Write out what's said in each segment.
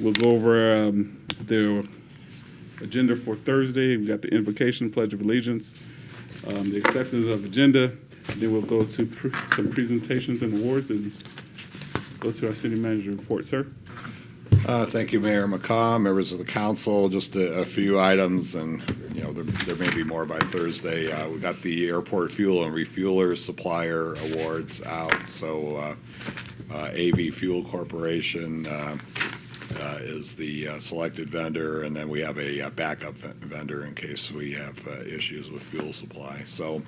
We'll go over the agenda for Thursday. We've got the invocation, Pledge of Allegiance, the acceptance of agenda. Then we'll go to some presentations and awards and go to our city manager report, sir. Thank you, Mayor McCaw, members of the council. Just a few items, and there may be more by Thursday. We got the airport fuel and refueler supplier awards out. So AV Fuel Corporation is the selected vendor, and then we have a backup vendor in case we have issues with fuel supply. So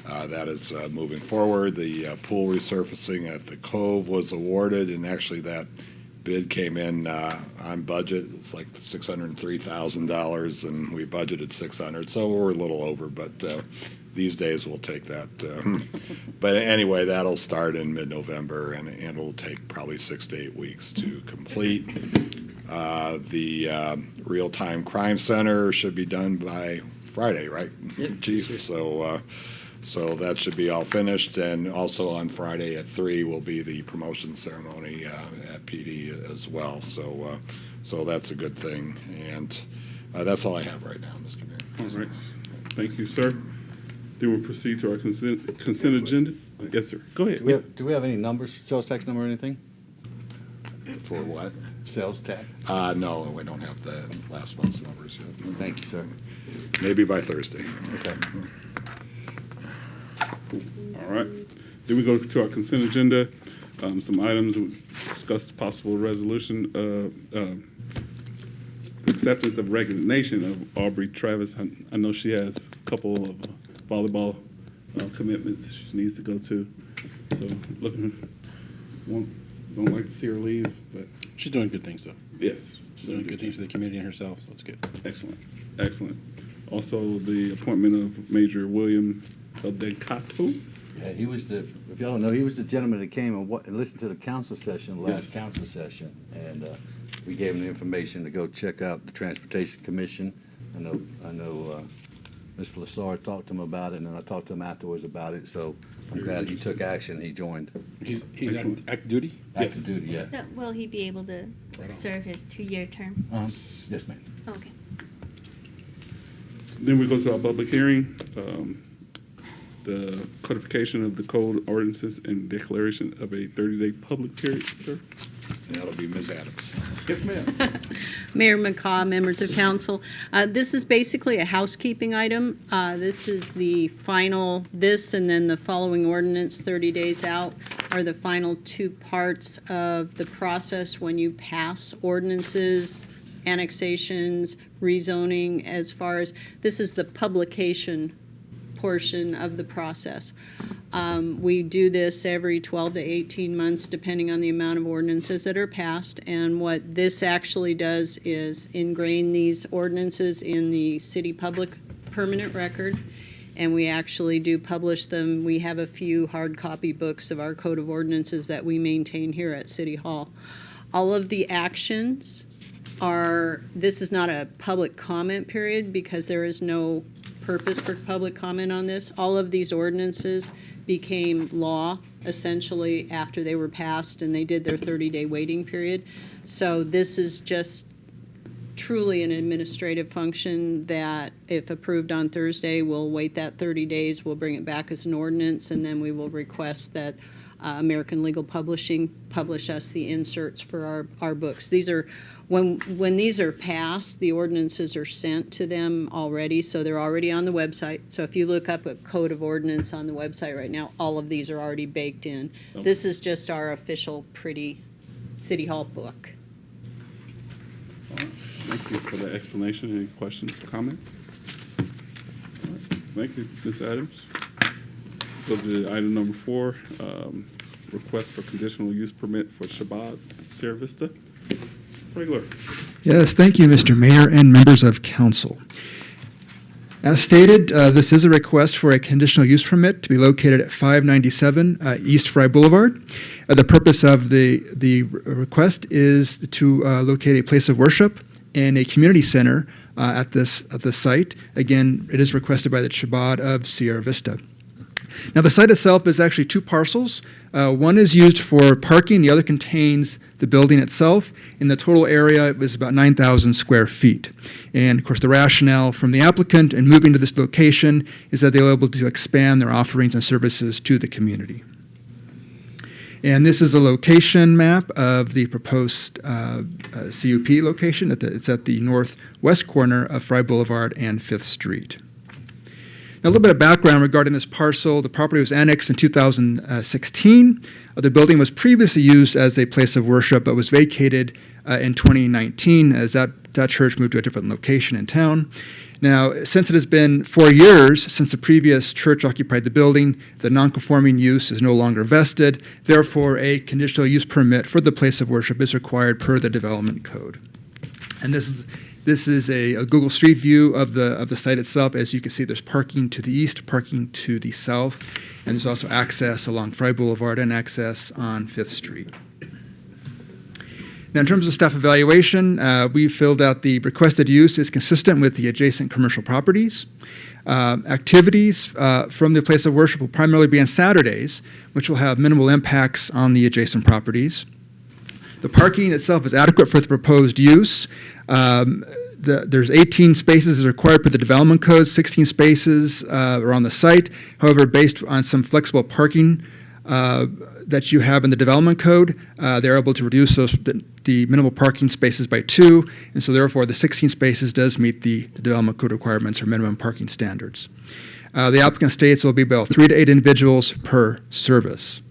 that is moving forward. The pool resurfacing at the Cove was awarded, and actually that bid came in on budget. It's like $603,000, and we budgeted $600, so we're a little over. But these days we'll take that. But anyway, that'll start in mid-November, and it'll take probably 6 to 8 weeks to complete. The real-time crime center should be done by Friday, right, Yep. Chief? So that should be all finished, and also on Friday at 3 will be the promotion ceremony at PD as well. So that's a good thing, and that's all I have right now, Mr. Mayor. All right. Thank you, sir. Then we'll proceed to our consent agenda. Yes, sir. Go ahead. Do we have any numbers, sales tax number or anything? For what? Sales tax? No, we don't have the last month's numbers yet. Thank you, sir. Maybe by Thursday. Okay. All right. Then we go to our consent agenda. Some items we discussed possible resolution, acceptance of resignation of Aubrey Travis. I know she has a couple of volleyball commitments she needs to go to. So don't like to see her leave, but She's doing good things, though. yes. She's doing good things for the community and herself, so it's good. Excellent. Excellent. Also, the appointment of Major William Eldecato. Yeah, he was if y'all don't know, he was the gentleman that came and listened to the council session, last Yes. council session. And we gave him the information to go check out the Transportation Commission. I know Ms. Flassard talked to him about it, and then I talked to him afterwards about it. So I'm glad he took action. He joined He's Excellent. active duty? active duty, yeah. So will he be able to Right on. serve his 2-year term? Yes, ma'am. Okay. Then we go to our public hearing, the codification of the code ordinances and declaration of a 30-day public period, sir. And that'll be Ms. Adams. Yes, ma'am. Mayor McCaw, members of council. This is basically a housekeeping item. This is the final, this and then the following ordinance 30 days out are the final two parts of the process when you pass ordinances, annexations, rezoning, as far as, this is the publication portion of the process. We do this every 12 to 18 months, depending on the amount of ordinances that are passed. And what this actually does is ingrain these ordinances in the city public permanent record. And we actually do publish them. We have a few hard copy books of our code of ordinances that we maintain here at City Hall. All of the actions this is not a public comment period because there is no purpose for public comment on this. All of these ordinances became law essentially after they were passed and they did their 30-day waiting period. So this is just truly an administrative function that if approved on Thursday, we'll wait that 30 days, we'll bring it back as an ordinance, and then we will request that American Legal Publishing publish us the inserts for our books. These are, when these are passed, the ordinances are sent to them already, so they're already on the website. So if you look up a code of ordinance on the website right now, all of these are already baked in. Okay. This is just our official pretty City Hall book. All right. Thank you for that explanation. Any questions or comments? All right. Thank you, Ms. Adams. Go to item number 4, request for conditional use permit for Shabbat Sierra Vista. Mr. Regular. Yes, thank you, Mr. Mayor and members of council. As stated, this is a request for a conditional use permit to be located at 597 East Fry Boulevard. The purpose of the request is to locate a place of worship and a community center at the site. Again, it is requested by the Chabad of Sierra Vista. Now, the site itself is actually 2 parcels. One is used for parking. The other contains the building itself. In the total area, it was about 9,000 square feet. And of course, the rationale from the applicant in moving to this location is that they were able to expand their offerings and services to the community. And this is a location map of the proposed CUP location. It's at the northwest corner of Fry Boulevard and 5th Street. Now, a little bit of background regarding this parcel. The property was annexed in 2016. The building was previously used as a place of worship, but was vacated in 2019 as that church moved to a different location in town. Now, since it has been 4 years since the previous church occupied the building, the nonconforming use is no longer vested. Therefore, a conditional use permit for the place of worship is required per the development code. And this is a Google Street view of the site itself. As you can see, there's parking to the east, parking to the south, and there's also access along Fry Boulevard and access on 5th Street. Now, in terms of staff evaluation, we filled out the requested use is consistent with the adjacent commercial properties. Activities from the place of worship will primarily be on Saturdays, which will have minimal impacts on the adjacent properties. The parking itself is adequate for the proposed use. There's 18 spaces required per the development code, 16 spaces are on the site. However, based on some flexible parking that you have in the development code, they're able to reduce the minimal parking spaces by 2, and so therefore the 16 spaces does meet the development code requirements or minimum parking standards. The applicant states it will be about 3 to 8 individuals per service.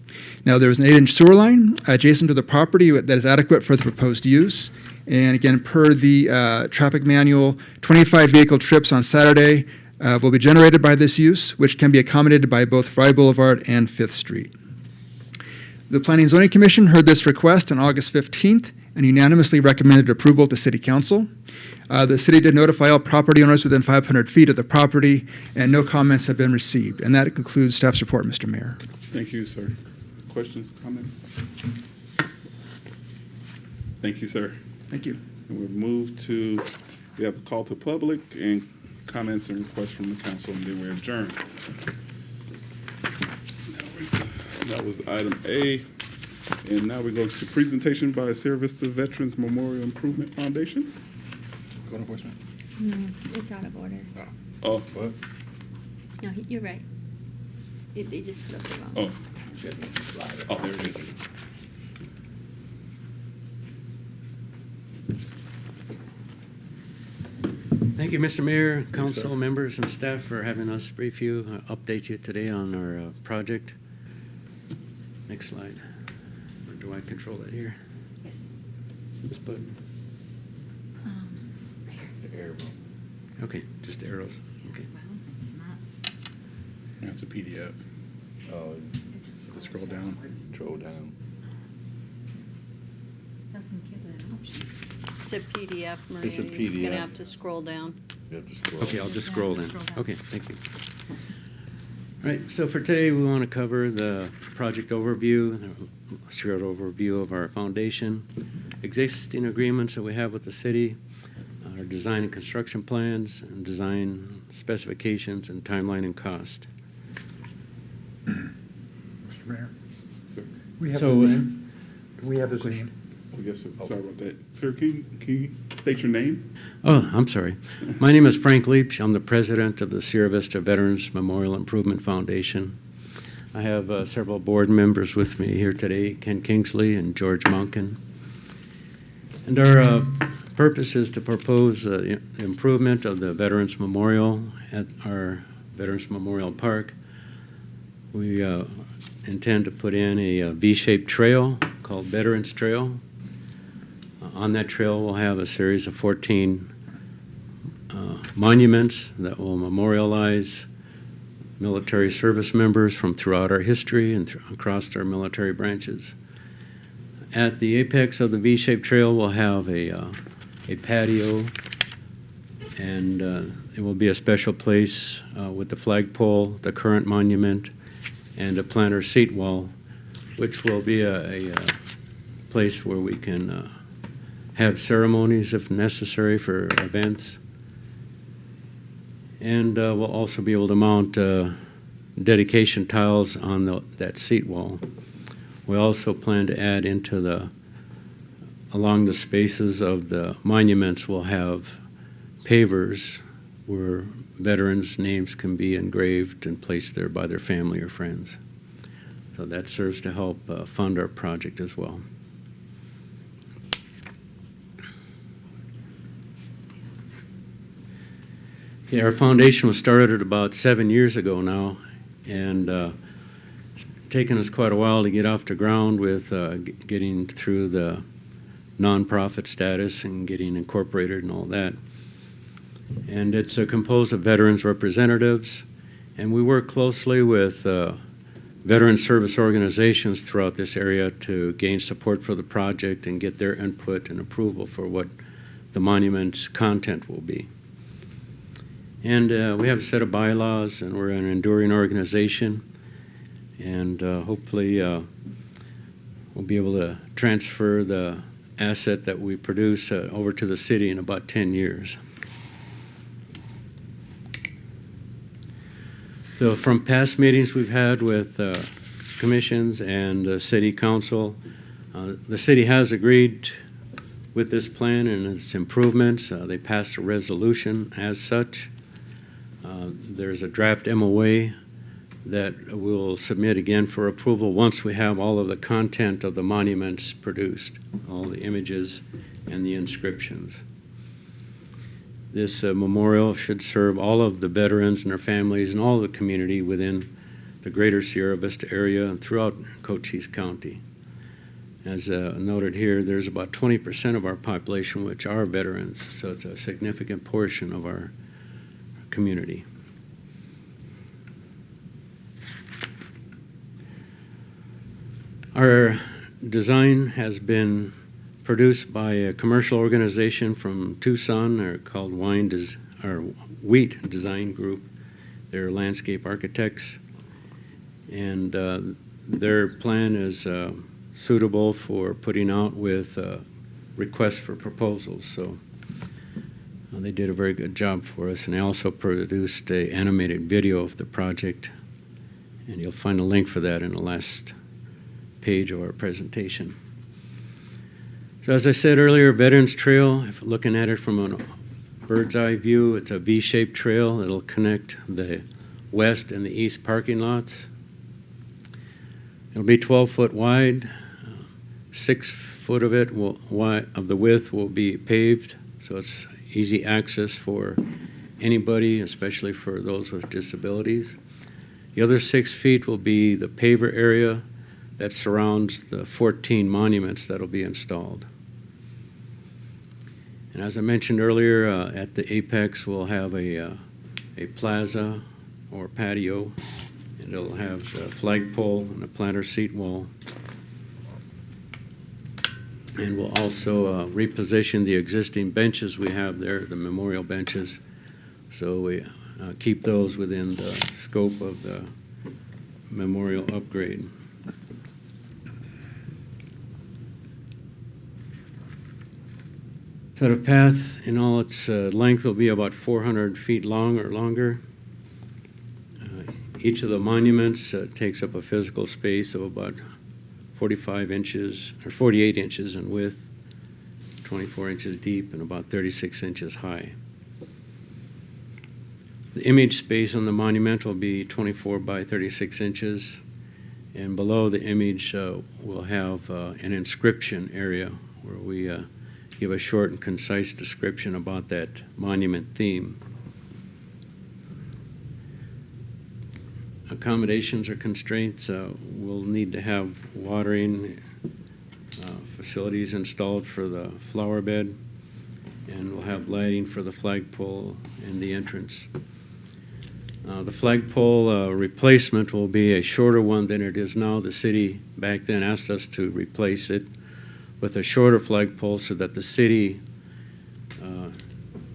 Now, there's an 8-inch sewer line adjacent to the property that is adequate for the proposed use. And again, per the traffic manual, 25 vehicle trips on Saturday will be generated by this use, which can be accommodated by both Fry Boulevard and 5th Street. The Planning and Zoning Commission heard this request on August 15th and unanimously recommended approval to City Council. The city did notify all property owners within 500 feet of the property, and no comments have been received. And that concludes staff's report, Mr. Mayor. Thank you, sir. Questions, comments? Thank you, sir. Thank you. And we'll move to, we have a call to public and comments and requests from the council, and then we adjourn. That was item A. And now we go to presentation by Sierra Vista Veterans Memorial Improvement Foundation. Code enforcement? No, it's out of order. Oh, What? No, you're right. They just put up the wrong. oh, oh, there it is. Thank you, Mr. Mayor, sir. council members, and staff for having us brief you, update you today on our project. Next slide. Or do I control that here? Yes. This button? Right here. The air room. Okay, just arrows. Okay. Well, it's not. That's a PDF. Oh, It just Scroll down. scroll down. doesn't give it an option. It's a PDF, Maria. It's a You're just going PDF. to have to scroll down. You have to scroll. Okay, I'll just Just scroll down, then. just scroll down. Okay, thank you. All right, so for today, we want to cover the project overview, a short overview of our foundation, existing agreements that we have with the city, our design and construction plans, and design specifications, and timeline and cost. Mr. Mayor, we have So, his name. We have his name. Oh, yes, sir. Sorry about that. Sir, can you state your name? Oh, I'm sorry. My name is Frank Leach. I'm the president of the Sierra Vista Veterans Memorial Improvement Foundation. I have several board members with me here today, Ken Kingsley and George Monken. And our purpose is to propose improvement of the Veterans Memorial at our Veterans Memorial Park. We intend to put in a V-shaped trail called Veterans Trail. On that trail, we'll have a series of 14 monuments that will memorialize military service members from throughout our history and across our military branches. At the apex of the V-shaped trail, we'll have a patio, and it will be a special place with the flagpole, the current monument, and a planter seat wall, which will be a place where we can have ceremonies if necessary for events. And we'll also be able to mount dedication tiles on that seat wall. We also plan to add into the along the spaces of the monuments will have pavers where veterans' names can be engraved and placed there by their family or friends. So that serves to help fund our project as well. Yeah, our foundation was started about 7 years ago now, and it's taken us quite a while to get off the ground with getting through the nonprofit status and getting incorporated and all that. And it's composed of veterans representatives, and we work closely with veteran service organizations throughout this area to gain support for the project and get their input and approval for what the monument's content will be. And we have a set of bylaws, and we're an enduring organization, and hopefully we'll be able to transfer the asset that we produce over to the city in about 10 years. So from past meetings we've had with commissions and the city council, the city has agreed with this plan and its improvements. They passed a resolution as such. There's a draft MOA that we'll submit again for approval once we have all of the content of the monuments produced, all the images and the inscriptions. This memorial should serve all of the veterans and their families and all of the community within the greater Sierra Vista area and throughout Cochise County. As noted here, there's about 20% of our population which are veterans, so it's a significant portion of our community. Our design has been produced by a commercial organization from Tucson. They're called Wheat Design Group. They're landscape architects, and their plan is suitable for putting out with requests for proposals. So they did a very good job for us, and they also produced an animated video of the project, and you'll find a link for that in the last page of our presentation. So as I said earlier, Veterans Trail, if looking at it from a bird's eye view, it's a V-shaped trail. It'll connect the west and the east parking lots. It'll be 12 foot wide. 6 foot of it of the width will be paved, so it's easy access for anybody, especially for those with disabilities. The other 6 feet will be the paver area that surrounds the 14 monuments that will be installed. And as I mentioned earlier, at the apex we'll have a plaza or patio, and it'll have the flagpole and a planter seat wall. And we'll also reposition the existing benches we have there, the memorial benches, so we keep those within the scope of the memorial upgrade. So the path in all its length will be about 400 feet long or longer. Each of the monuments takes up a physical space of about 45 inches or 48 inches in width, 24 inches deep, and about 36 inches high. The image space on the monument will be 24 by 36 inches, and below the image we'll have an inscription area where we give a short and concise description about that monument theme. Accommodations or constraints, we'll need to have watering facilities installed for the flower bed, and we'll have lighting for the flagpole and the entrance. The flagpole replacement will be a shorter one than it is now. The city back then asked us to replace it with a shorter flagpole so that the city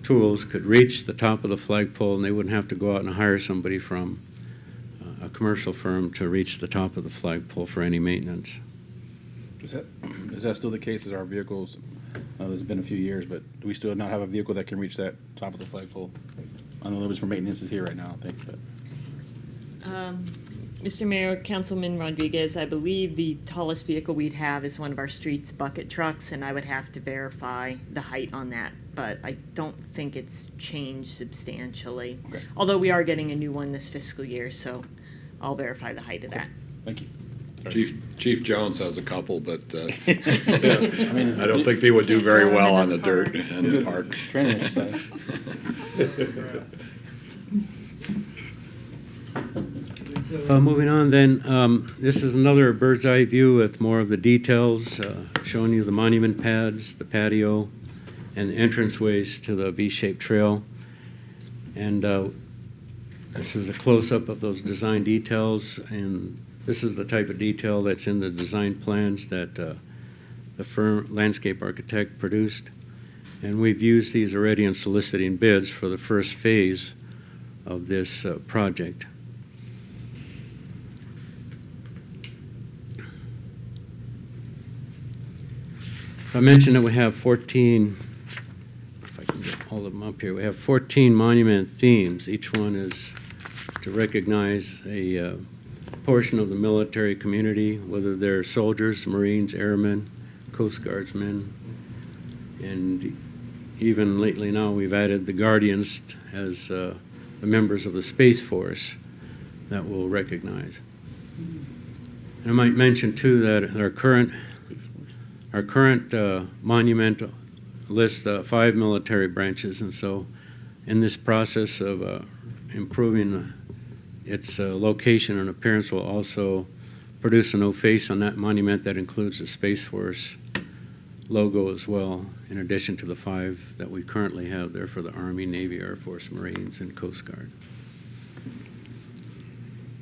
tools could reach the top of the flagpole and they wouldn't have to go out and hire somebody from a commercial firm to reach the top of the flagpole for any maintenance. Is that still the case as our vehicles? There's been a few years, but do we still not have a vehicle that can reach that top of the flagpole? I know it was for maintenance is here right now, I think, but Mr. Mayor, Councilman Rodriguez, I believe the tallest vehicle we'd have is one of our streets bucket trucks, and I would have to verify the height on that, but I don't think it's changed substantially. Okay. Although we are getting a new one this fiscal year, so I'll verify the height of that. Thank you. Chief Jones has a couple, but I don't think they would do very well on the dirt in the park. Training exercise. Moving on then, this is another bird's eye view with more of the details, showing you the monument pads, the patio, and the entranceways to the V-shaped trail. And this is a close-up of those design details, and this is the type of detail that's in the design plans that the firm landscape architect produced. And we've used these already in soliciting bids for the first phase of this project. I mentioned that we have 14, if I can get all of them up here, we have 14 monument themes. Each one is to recognize a portion of the military community, whether they're soldiers, Marines, airmen, Coast Guardsmen, and even lately now we've added the Guardians as the members of the Space Force that we'll recognize. And I might mention too that our current monument lists 5 military branches, and so in this process of improving its location and appearance, will also produce a no face on that monument that includes the Space Force logo as well, in addition to the 5 that we currently have there for the Army, Navy, Air Force, Marines, and Coast Guard.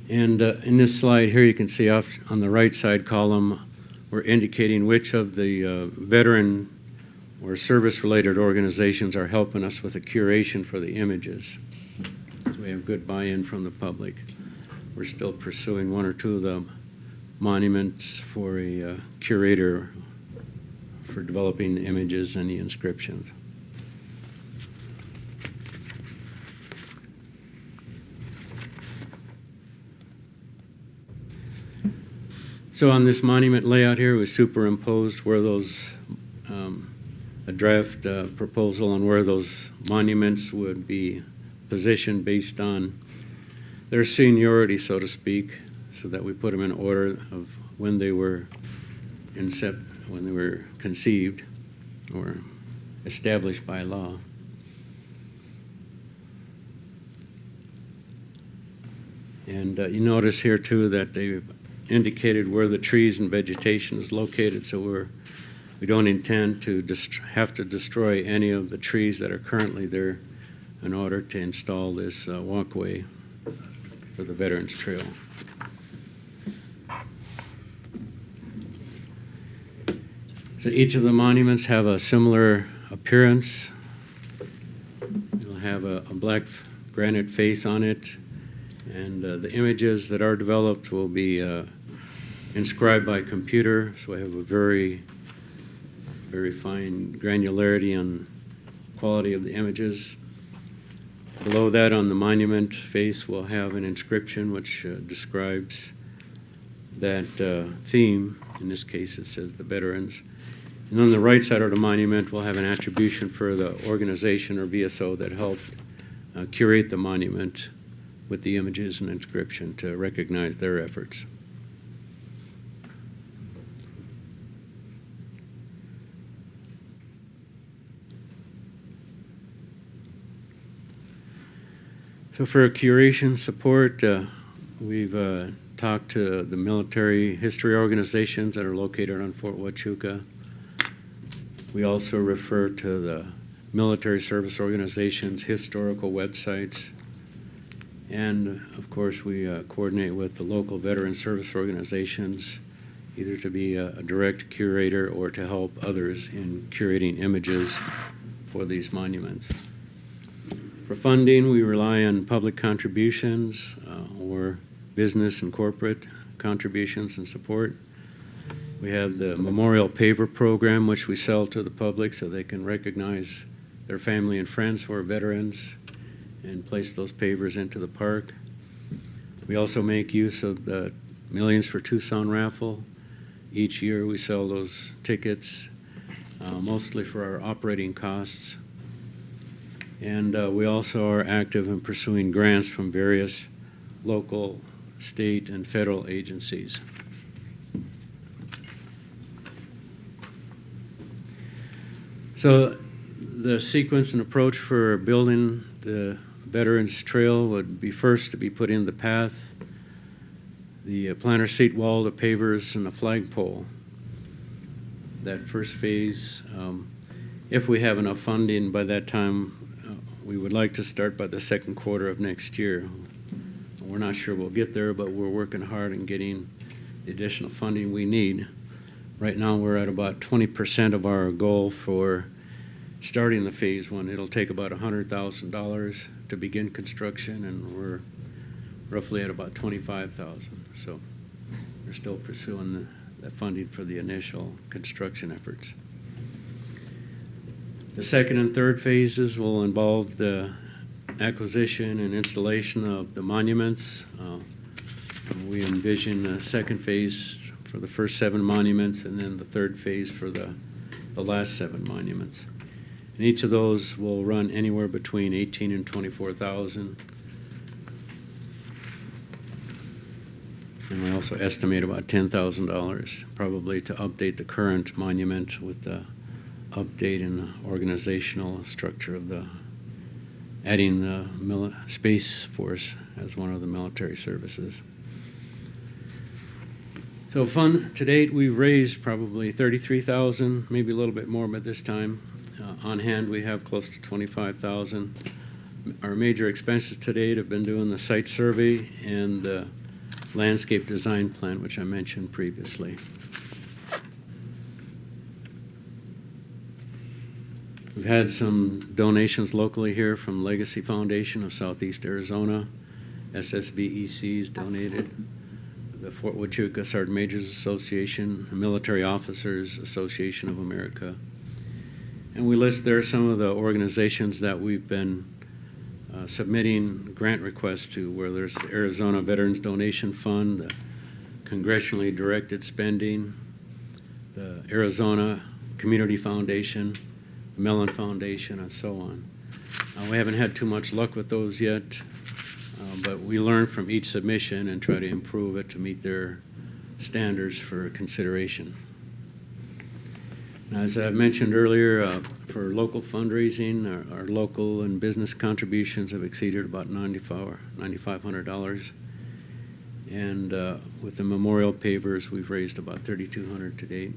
And in this slide here, you can see off on the right side column, we're indicating which of the veteran or service-related organizations are helping us with the curation for the images. So we have good buy-in from the public. We're still pursuing 1 or 2 of the monuments for a curator for developing the images and the inscriptions. So on this monument layout here, we superimposed where those, a draft proposal on where those monuments would be positioned based on their seniority, so to speak, so that we put them in order of when they were conceived or established by law. And you notice here too that they've indicated where the trees and vegetation is located, so we don't intend to have to destroy any of the trees that are currently there in order to install this walkway for the Veterans Trail. So each of the monuments have a similar appearance. It'll have a black granite face on it, and the images that are developed will be inscribed by computer, so I have a very, very fine granularity on quality of the images. Below that on the monument face, we'll have an inscription which describes that theme. In this case, it says the veterans. And on the right side of the monument, we'll have an attribution for the organization or VSO that helped curate the monument with the images and inscription to recognize their efforts. So for curation support, we've talked to the military history organizations that are located on Fort Huachuca. We also refer to the military service organizations' historical websites. And of course, we coordinate with the local veteran service organizations, either to be a direct curator or to help others in curating images for these monuments. For funding, we rely on public contributions or business and corporate contributions and support. We have the Memorial Paver Program, which we sell to the public so they can recognize their family and friends who are veterans and place those pavers into the park. We also make use of the Millions for Tucson raffle. Each year we sell those tickets, mostly for our operating costs. And we also are active in pursuing grants from various local, state, and federal agencies. So the sequence and approach for building the Veterans Trail would be first to be put in the path, the planter seat wall, the pavers, and the flagpole. That first phase, if we have enough funding by that time, we would like to start by the second quarter of next year. We're not sure we'll get there, but we're working hard in getting the additional funding we need. Right now, we're at about 20% of our goal for starting the phase one. It'll take about $100,000 to begin construction, and we're roughly at about $25,000. So we're still pursuing the funding for the initial construction efforts. The second and third phases will involve the acquisition and installation of the monuments. We envision a second phase for the first 7 monuments, and then the third phase for the last 7 monuments. And each of those will run anywhere between $18,000 and $24,000. And we also estimate about $10,000 probably to update the current monument with the update in the organizational structure of adding the Space Force as one of the military services. So fund to date, we've raised probably $33,000, maybe a little bit more by this time. On hand, we have close to $25,000. Our major expenses to date have been doing the site survey and the landscape design plan, which I mentioned previously. We've had some donations locally here from Legacy Foundation of Southeast Arizona. SSVEC's donated. The Fort Huachuca Sergeant Majors Association, the Military Officers Association of America. And we list there some of the organizations that we've been submitting grant requests to, where there's the Arizona Veterans Donation Fund, the Congressionally Directed Spending, the Arizona Community Foundation, the Mellon Foundation, and so on. We haven't had too much luck with those yet, but we learn from each submission and try to improve it to meet their standards for consideration. As I mentioned earlier, for local fundraising, our local and business contributions have exceeded about $9,500. And with the memorial pavers, we've raised about $3,200 to date.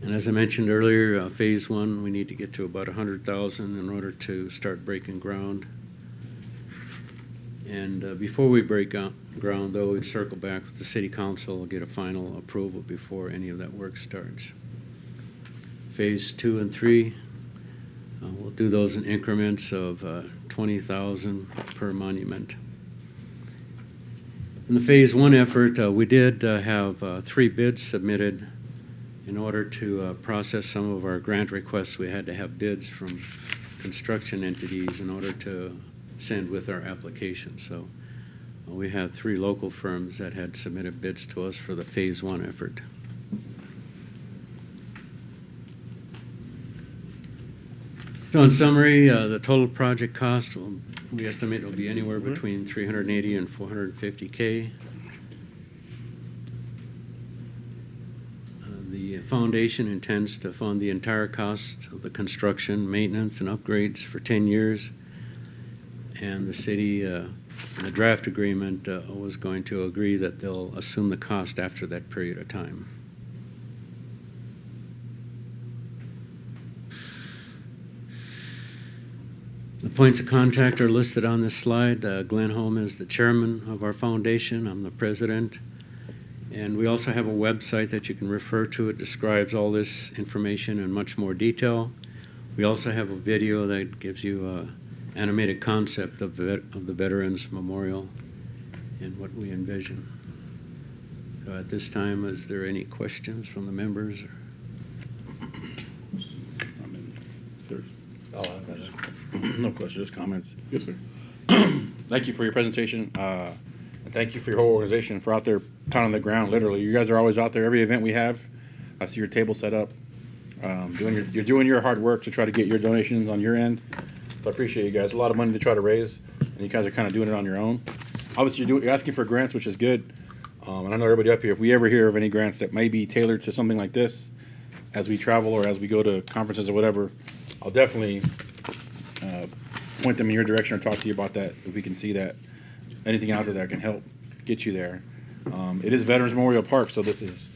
And as I mentioned earlier, phase one, we need to get to about 100,000 in order to start breaking ground. And before we break ground, though, we'd circle back with the city council, get a final approval before any of that work starts. Phase 2 and 3, we'll do those in increments of 20,000 per monument. In the phase 1 effort, we did have 3 bids submitted. In order to process some of our grant requests, we had to have bids from construction entities in order to send with our application. So we had 3 local firms that had submitted bids to us for the phase 1 effort. So in summary, the total project cost, we estimate will be anywhere between $380,000 and $450,000. The foundation intends to fund the entire cost of the construction, maintenance, and upgrades for 10 years. And the city, in the draft agreement, was going to agree that they'll assume the cost after that period of time. The points of contact are listed on this slide. Glenn Holm is the chairman of our foundation. I'm the president. And we also have a website that you can refer to. It describes all this information in much more detail. We also have a video that gives you an animated concept of the Veterans Memorial and what we envision. So at this time, is there any questions from the members? Questions, comments? Mr. Oh, I got it. No questions, just comments. Yes, sir. Thank you for your presentation, and thank you for your whole organization for out there pounding on the ground, literally. You guys are always out there, every event we have. I see your table set up. You're doing your hard work to try to get your donations on your end. So I appreciate you guys. A lot of money to try to raise, and you guys are kind of doing it on your own. Obviously, you're asking for grants, which is good. And I know everybody up here, if we ever hear of any grants that may be tailored to something like this, as we travel or as we go to conferences or whatever, I'll definitely point them in your direction or talk to you about that, if we can see that, anything out there that can help get you there. It is Veterans Memorial Park, so this is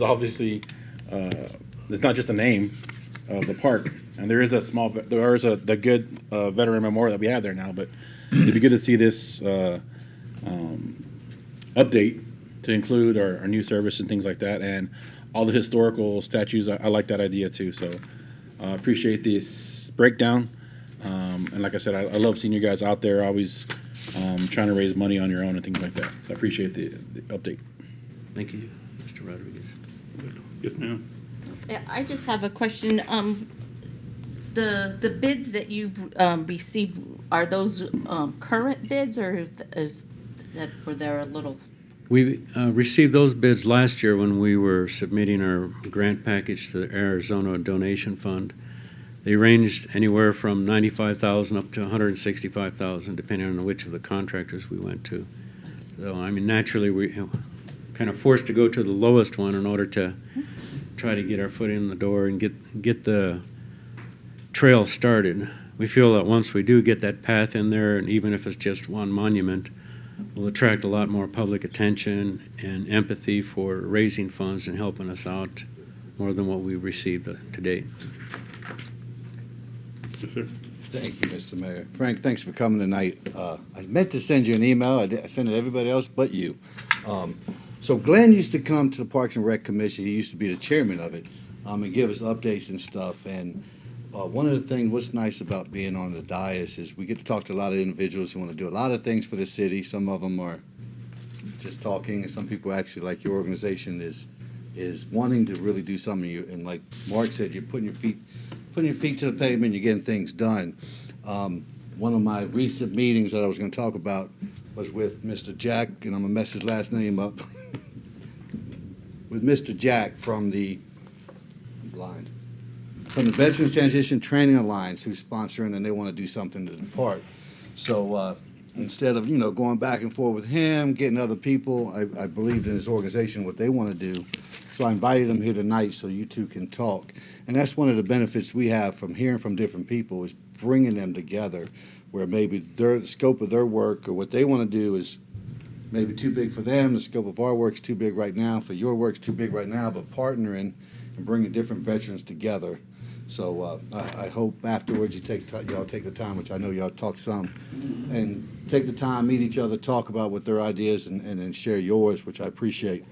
obviously, it's not just a name of the park. And there is the good veteran memorial that we have there now, but it'd be good to see this update to include our new service and things like that, and all the historical statues. I like that idea too, so I appreciate this breakdown. And like I said, I love seeing you guys out there always trying to raise money on your own and things like that. So I appreciate the update. Thank you, Mr. Rodriguez. Yes, ma'am. Yeah, I just have a question. The bids that you've received, are those current bids, or is that were there a little? We received those bids last year when we were submitting our grant package to the Arizona Donation Fund. They ranged anywhere from $95,000 up to $165,000, depending on which of the contractors we went to. So, I mean, naturally, we kind of forced to go to the lowest one in order to try to get our foot in the door and get the trail started. We feel that once we do get that path in there, and even if it's just one monument, we'll attract a lot more public attention and empathy for raising funds and helping us out more than what we've received to date. Yes, sir. Thank you, Mr. Mayor. Frank, thanks for coming tonight. I meant to send you an email. I sent it to everybody else but you. So Glenn used to come to the Parks and Rec Commission. He used to be the chairman of it, and give us updates and stuff. And one of the things, what's nice about being on the dais is we get to talk to a lot of individuals who want to do a lot of things for the city. Some of them are just talking, and some people actually, like your organization, is wanting to really do something. And like Mark said, you're putting your feet to the pavement, you're getting things done. One of my recent meetings that I was going to talk about was with Mr. Jack, and I'm going to mess his last name up, with Mr. Jack from the Veterans Transition Training Alliance, who's sponsoring, and they want to do something to the park. So instead of, going back and forth with him, getting other people, I believed in his organization, what they want to do. So I invited him here tonight so you two can talk. And that's one of the benefits we have from hearing from different people, is bringing them together, where maybe the scope of their work or what they want to do is maybe too big for them. The scope of our work's too big right now. For your work's too big right now. But partnering and bringing different veterans together. So I hope afterwards y'all take the time, which I know y'all talk some, and take the time, meet each other, talk about what their ideas, and then share yours, which I appreciate.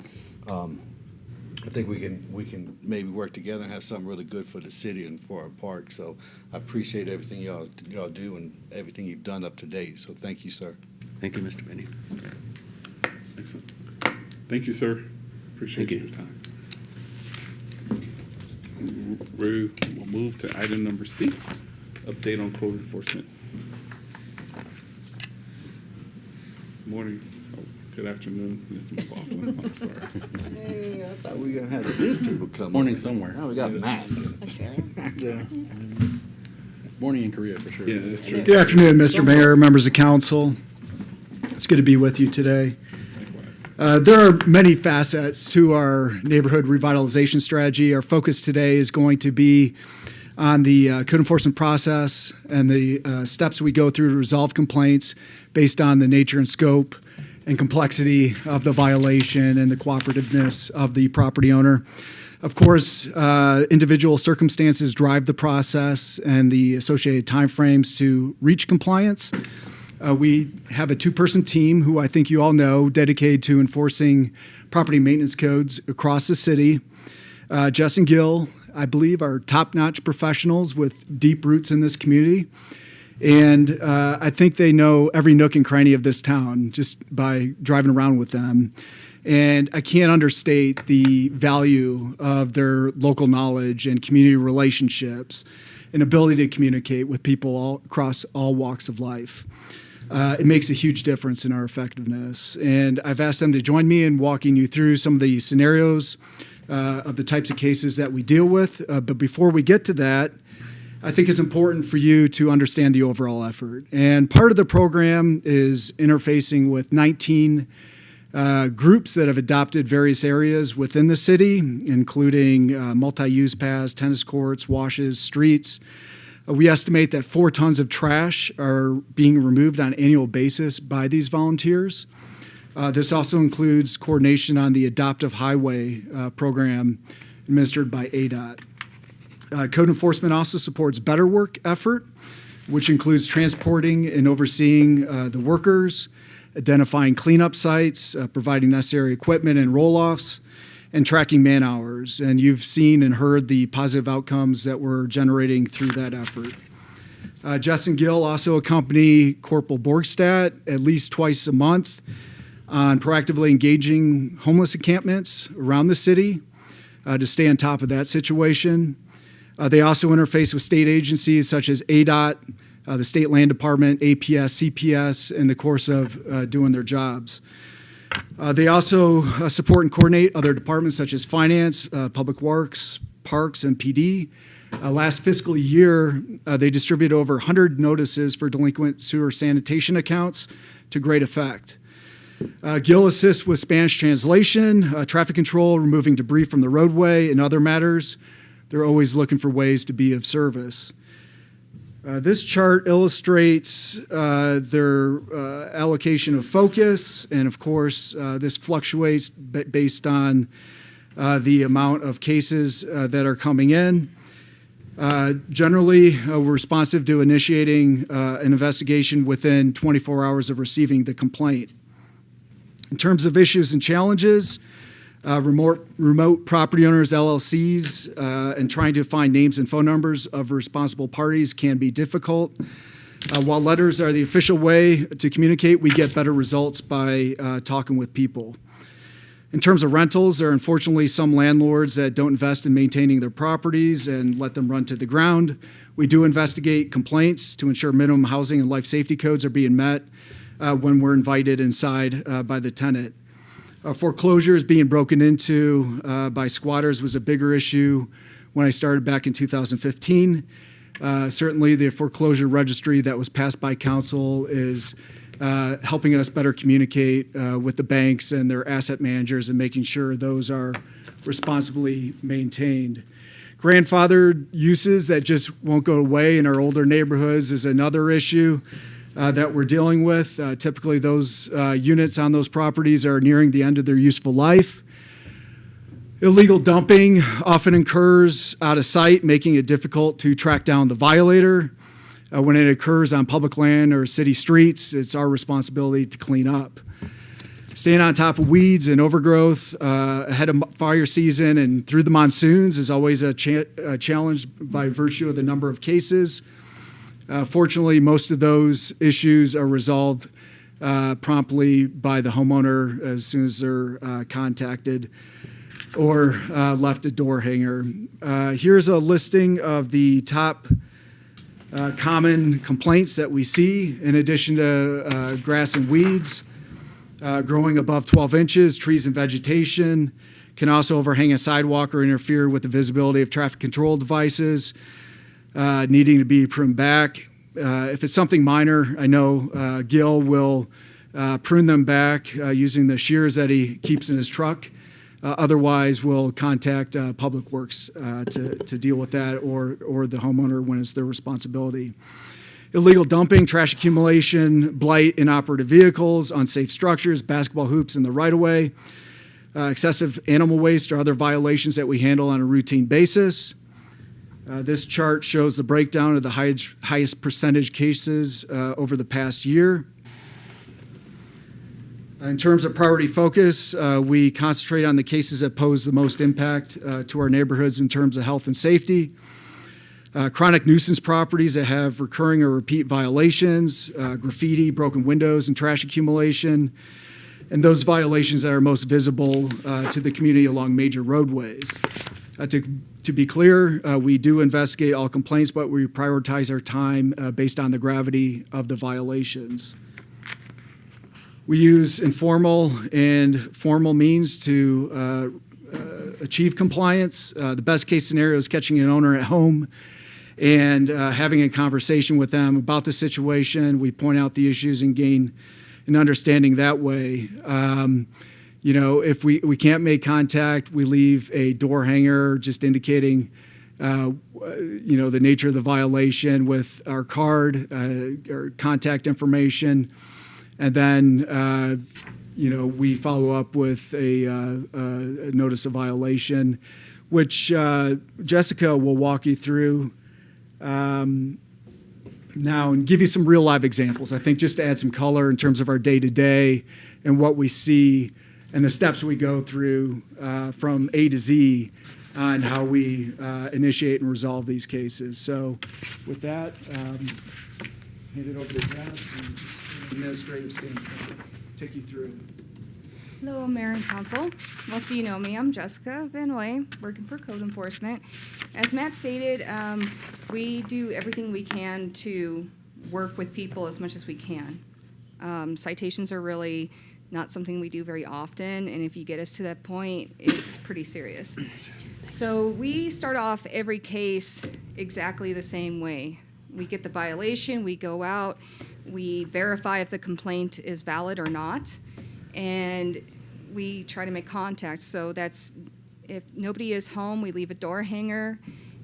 I think we can maybe work together and have something really good for the city and for our park. So I appreciate everything y'all do and everything you've done up to date. So thank you, sir. Thank you, Mr. Benny. Excellent. Thank you, sir. Appreciate Thank you. your time. We'll move to item number C, update on code enforcement. Morning. Oh, good afternoon, Mr. McLaughlin. I'm sorry. Hey, I thought we were going to have the good people come. Morning somewhere. Now we got Matt. Morning in Korea, for sure. Yeah, that's true. Good afternoon, Mr. Mayor, members of council. It's good to be with you today. There are many facets to our neighborhood revitalization strategy. Our focus today is going to be on the code enforcement process and the steps we go through to resolve complaints based on the nature and scope and complexity of the violation and the cooperativeness of the property owner. Of course, individual circumstances drive the process and the associated timeframes to reach compliance. We have a two-person team who I think you all know, dedicated to enforcing property maintenance codes across the city. Jess and Gil, I believe, are top-notch professionals with deep roots in this community. And I think they know every nook and cranny of this town just by driving around with them. And I can't understate the value of their local knowledge and community relationships an ability to communicate with people all across all walks of life. It makes a huge difference in our effectiveness. And I've asked them to join me in walking you through some of the scenarios of the types of cases that we deal with. But before we get to that, I think it's important for you to understand the overall effort. And part of the program is interfacing with 19 groups that have adopted various areas within the city, including multi-use paths, tennis courts, washes, streets. We estimate that 4 tons of trash are being removed on an annual basis by these volunteers. This also includes coordination on the Adoptive Highway program administered by ADOT. Code enforcement also supports Better Work effort, which includes transporting and overseeing the workers, identifying cleanup sites, providing necessary equipment and roll-offs, and tracking man hours. And you've seen and heard the positive outcomes that we're generating through that effort. Jess and Gil also accompany Corporal Borgstadt at least twice a month on proactively engaging homeless encampments around the city to stay on top of that situation. They also interface with state agencies such as ADOT, the State Land Department, APS, CPS, in the course of doing their jobs. They also support and coordinate other departments such as Finance, Public Works, Parks, and PD. Last fiscal year, they distributed over 100 notices for delinquent sewer sanitation accounts to great effect. Gil assists with Spanish translation, traffic control, removing debris from the roadway, and other matters. They're always looking for ways to be of service. This chart illustrates their allocation of focus, and of course, this fluctuates based on the amount of cases that are coming in. Generally, we're responsive to initiating an investigation within 24 hours of receiving the complaint. In terms of issues and challenges, remote property owners, LLCs, and trying to find names and phone numbers of responsible parties can be difficult. While letters are the official way to communicate, we get better results by talking with people. In terms of rentals, there are unfortunately some landlords that don't invest in maintaining their properties and let them run to the ground. We do investigate complaints to ensure minimum housing and life safety codes are being met when we're invited inside by the tenant. Foreclosures being broken into by squatters was a bigger issue when I started back in 2015. Certainly the foreclosure registry that was passed by council is helping us better communicate with the banks and their asset managers and making sure those are responsibly maintained. Grandfathered uses that just won't go away in our older neighborhoods is another issue that we're dealing with. Typically, those units on those properties are nearing the end of their useful life. Illegal dumping often occurs out of sight, making it difficult to track down the violator. When it occurs on public land or city streets, it's our responsibility to clean up. Staying on top of weeds and overgrowth ahead of fire season and through the monsoons is always a challenge by virtue of the number of cases. Fortunately, most of those issues are resolved promptly by the homeowner as soon as they're contacted or left a door hanger. Here's a listing of the top common complaints that we see, in addition to grass and weeds. Growing above 12 inches, trees and vegetation can also overhang a sidewalk or interfere with the visibility of traffic control devices, needing to be pruned back. If it's something minor, I know Gil will prune them back using the shears that he keeps in his truck. Otherwise, we'll contact Public Works to deal with that or the homeowner when it's their responsibility. Illegal dumping, trash accumulation, blight, inoperative vehicles, unsafe structures, basketball hoops in the right-of-way, excessive animal waste or other violations that we handle on a routine basis. This chart shows the breakdown of the highest percentage cases over the past year. In terms of priority focus, we concentrate on the cases that pose the most impact to our neighborhoods in terms of health and safety. Chronic nuisance properties that have recurring or repeat violations, graffiti, broken windows, and trash accumulation, and those violations that are most visible to the community along major roadways. To be clear, we do investigate all complaints, but we prioritize our time based on the gravity of the violations. We use informal and formal means to achieve compliance. The best case scenario is catching an owner at home and having a conversation with them about the situation. We point out the issues and gain an understanding that way. If we can't make contact, we leave a door hanger just indicating, the nature of the violation with our card or contact information. And then, we follow up with a notice of violation, which Jessica will walk you through now and give you some real live examples. I think just to add some color in terms of our day-to-day and what we see and the steps we go through from A to Z on how we initiate and resolve these cases. So with that, hand it over to Jess and just from an administrative standpoint, take you through. Hello, Mayor and Council. Most of you know me. I'm Jessica Van Way, working for Code Enforcement. As Matt stated, we do everything we can to work with people as much as we can. Citations are really not something we do very often, and if you get us to that point, it's pretty serious. So we start off every case exactly the same way. We get the violation, we go out, we verify if the complaint is valid or not, and we try to make contact. So that's, if nobody is home, we leave a door hanger,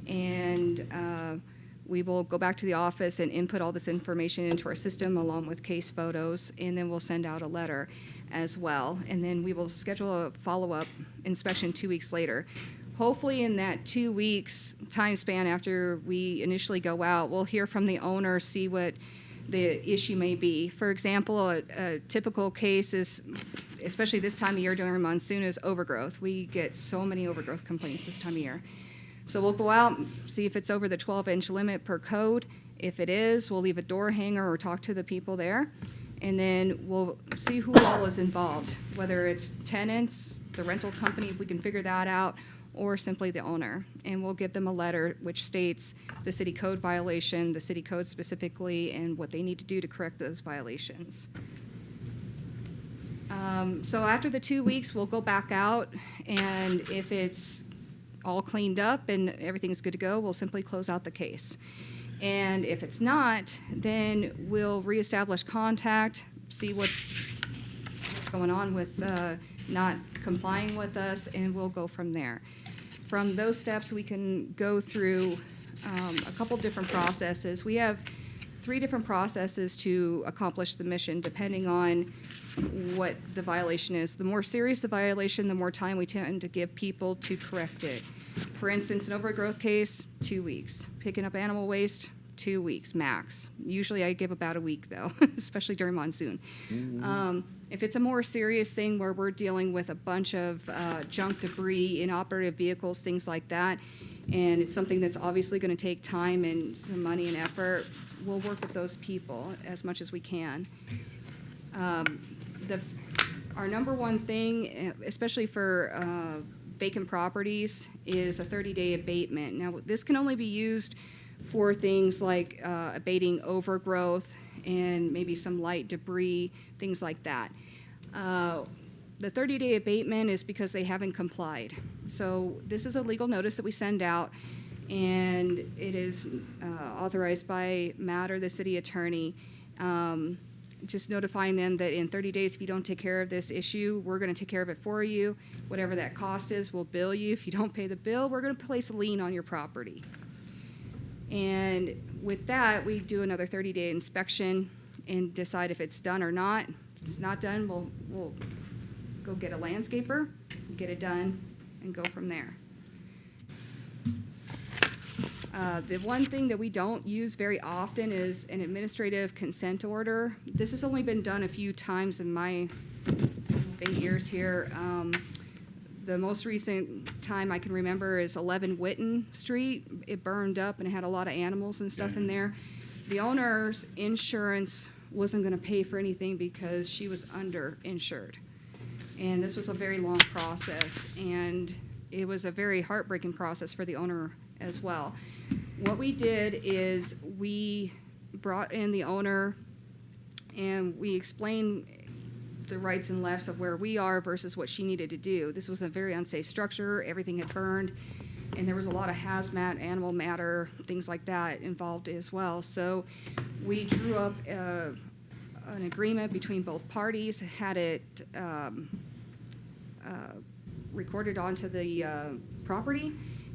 and we will go back to the office and input all this information into our system along with case photos, and then we'll send out a letter as well. And then we will schedule a follow-up inspection 2 weeks later. Hopefully in that 2 weeks time span after we initially go out, we'll hear from the owner, see what the issue may be. For example, a typical case is, especially this time of year during monsoon, is overgrowth. We get so many overgrowth complaints this time of year. So we'll go out, see if it's over the 12-inch limit per code. If it is, we'll leave a door hanger or talk to the people there. And then we'll see who all is involved, whether it's tenants, the rental company, if we can figure that out, or simply the owner. And we'll give them a letter which states the city code violation, the city code specifically, and what they need to do to correct those violations. So after the 2 weeks, we'll go back out, and if it's all cleaned up and everything's good to go, we'll simply close out the case. And if it's not, then we'll reestablish contact, see what's going on with not complying with us, and we'll go from there. From those steps, we can go through a couple different processes. We have 3 different processes to accomplish the mission, depending on what the violation is. The more serious the violation, the more time we tend to give people to correct it. For instance, an overgrowth case, 2 weeks. Picking up animal waste, 2 weeks max. Usually I give about a week though, especially during monsoon. If it's a more serious thing where we're dealing with a bunch of junk debris, inoperative vehicles, things like that, and it's something that's obviously going to take time and some money and effort, we'll work with those people as much as we can. Our number one thing, especially for vacant properties, is a 30-day abatement. Now, this can only be used for things like abating overgrowth and maybe some light debris, things like that. The 30-day abatement is because they haven't complied. So this is a legal notice that we send out, and it is authorized by Matt or the city attorney, just notifying them that in 30 days, if you don't take care of this issue, we're going to take care of it for you. Whatever that cost is, we'll bill you. If you don't pay the bill, we're going to place a lien on your property. And with that, we do another 30-day inspection and decide if it's done or not. If it's not done, we'll go get a landscaper, get it done, and go from there. The one thing that we don't use very often is an administrative consent order. This has only been done a few times in my 8 years here. The most recent time I can remember is 11 Witten Street. It burned up and it had a lot of animals and stuff in there. The owner's insurance wasn't going to pay for anything because she was underinsured. And this was a very long process. And it was a very heartbreaking process for the owner as well. What we did is we brought in the owner and we explained the rights and lefts of where we are versus what she needed to do. This was a very unsafe structure, everything had burned, and there was a lot of hazmat, animal matter, things like that involved as well. So we drew up an agreement between both parties, had it recorded onto the property,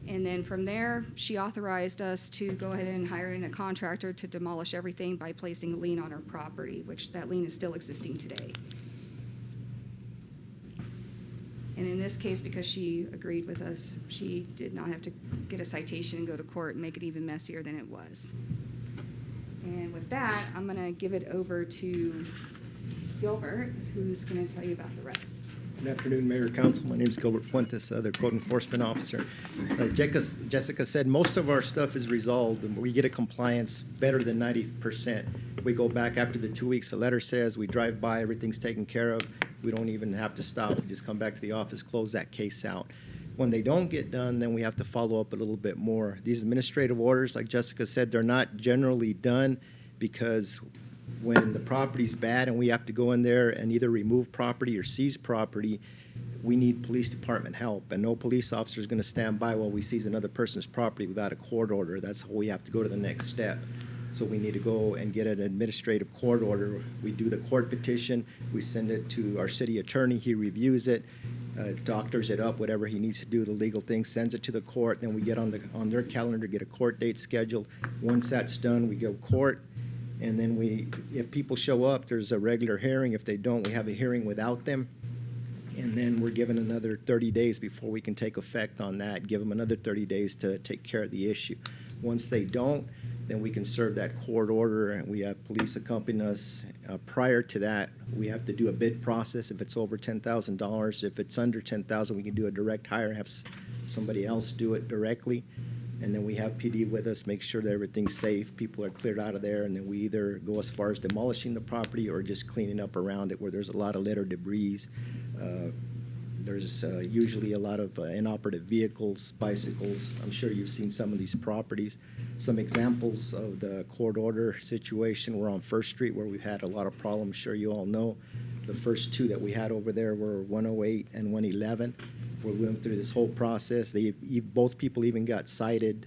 and then from there, she authorized us to go ahead and hire in a contractor to demolish everything by placing a lien on her property, which that lien is still existing today. And in this case, because she agreed with us, she did not have to get a citation and go to court and make it even messier than it was. And with that, I'm gonna give it over to Gilbert, who's gonna tell you about the rest. Good afternoon, Mayor, Council. My name is Gilbert Fuentes, the Code Enforcement Officer. Jessica said most of our stuff is resolved, and we get a compliance better than 90%. We go back after the 2 weeks, the letter says, we drive by, everything's taken care of. We don't even have to stop. We just come back to the office, close that case out. When they don't get done, then we have to follow up a little bit more. These administrative orders, like Jessica said, they're not generally done because when the property's bad and we have to go in there and either remove property or seize property, we need police department help. And no police officer is going to stand by while we seize another person's property without a court order. That's how we have to go to the next step. So we need to go and get an administrative court order. We do the court petition. We send it to our city attorney. He reviews it, doctors it up, whatever he needs to do, the legal thing, sends it to the court. Then we get on their calendar, get a court date scheduled. Once that's done, we go court. And then if people show up, there's a regular hearing. If they don't, we have a hearing without them. And then we're given another 30 days before we can take effect on that, give them another 30 days to take care of the issue. Once they don't, then we can serve that court order, and we have police accompany us. Prior to that, we have to do a bid process if it's over $10,000. If it's under $10,000, we can do a direct hire, have somebody else do it directly. And then we have PD with us, make sure that everything's safe, people are cleared out of there, and then we either go as far as demolishing the property or just cleaning up around it where there's a lot of litter, debris. There's usually a lot of inoperative vehicles, bicycles. I'm sure you've seen some of these properties. Some examples of the court order situation, we're on First Street where we've had a lot of problems, I'm sure you all know. The first two that we had over there were 108 and 111. We went through this whole process. Both people even got cited.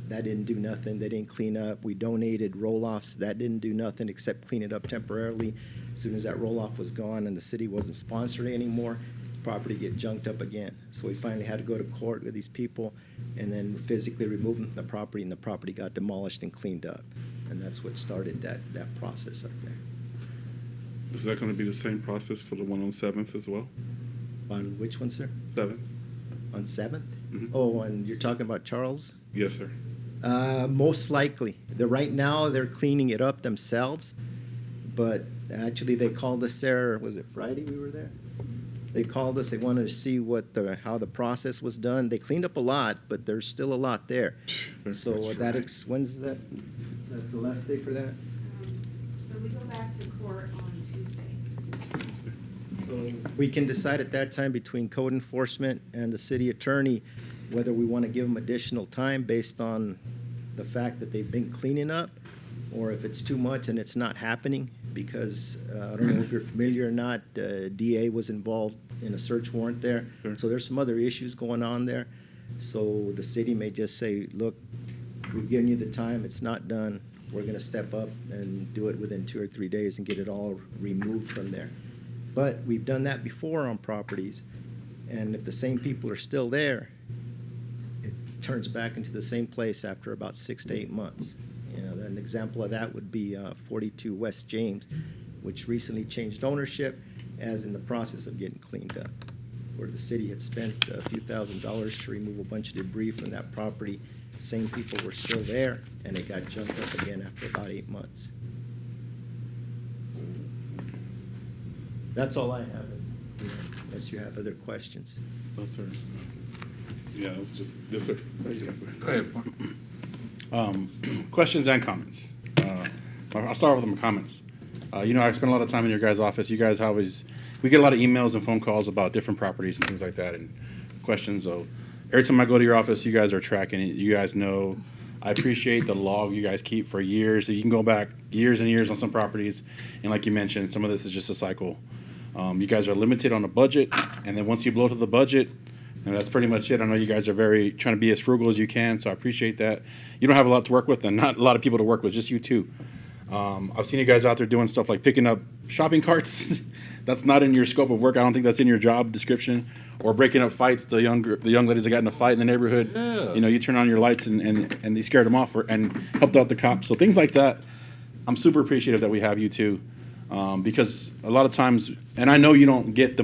That didn't do nothing. They didn't clean up. We donated roll-offs. That didn't do nothing except clean it up temporarily. As soon as that roll-off was gone and the city wasn't sponsoring anymore, property get junked up again. So we finally had to go to court with these people and then physically remove them from the property, and the property got demolished and cleaned up. And that's what started that process up there. Is that going to be the same process for the one on 7th as well? On which one, sir? 7th? On 7th? Mm-hmm. Oh, and you're talking about Charles? Yes, sir. Most likely. Right now, they're cleaning it up themselves, but actually they called us there, was it Friday we were there? They called us, they wanted to see how the process was done. They cleaned up a lot, but there's still a lot there. So when's that? That's the last day for that? So we go back to court on Tuesday. So we can decide at that time between code enforcement and the city attorney whether we want to give them additional time based on the fact that they've been cleaning up, or if it's too much and it's not happening, because I don't know if you're familiar or not, DA was involved in a search warrant there. Sure. So there's some other issues going on there. So the city may just say, look, we've given you the time, it's not done. We're going to step up and do it within 2 or 3 days and get it all removed from there. But we've done that before on properties, and if the same people are still there, it turns back into the same place after about 6 to 8 months. You know, an example of that would be 42 West James, which recently changed ownership, as in the process of getting cleaned up, where the city had spent a few $1,000s to remove a bunch of debris from that property. Same people were still there, and it got jumped up again after about 8 months. That's all I have, unless you have other questions. No, sir. Yeah, it was just, yes, sir. Go ahead. Questions and comments. I'll start with the comments. I spend a lot of time in your guys' office. You guys we get a lot of emails and phone calls about different properties and things like that, and questions. So every time I go to your office, you guys are tracking it. You guys know. I appreciate the log you guys keep for years. So you can go back years and years on some properties, and like you mentioned, some of this is just a cycle. You guys are limited on a budget, and then once you blow to the budget, and that's pretty much it. I know you guys are very trying to be as frugal as you can, so I appreciate that. You don't have a lot to work with, and not a lot of people to work with, just you two. I've seen you guys out there doing stuff like picking up shopping carts. That's not in your scope of work. I don't think that's in your job description. Or breaking up fights. The young ladies that got in a fight in the neighborhood. Yeah. You know, you turn on your lights and they scared them off and helped out the cops. So things like that. I'm super appreciative that we have you two, because a lot of times, and I know you don't get the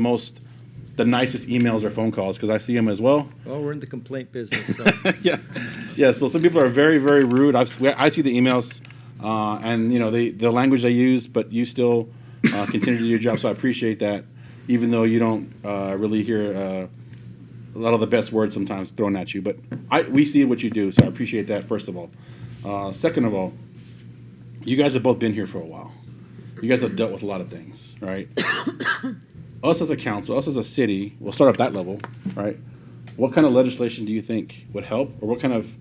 nicest emails or phone calls because I see them as well. Well, we're in the complaint business, so. Yeah. So some people are very, very rude. I see the emails, and you know the language they use, but you still continue to do your job. So I appreciate that, even though you don't really hear a lot of the best words sometimes thrown at you. But we see what you do, so I appreciate that. First of all, second of all, you guys have both been here for a while. You guys have dealt with a lot of things, right? Us as a council, us as a city, we'll start at that level, right? What kind of legislation do you think would help, or what kind of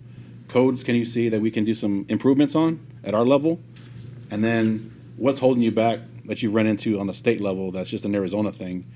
codes can you see that we can do some improvements on at our level? And then what's holding you back that you've run into on the state level that's just an Arizona thing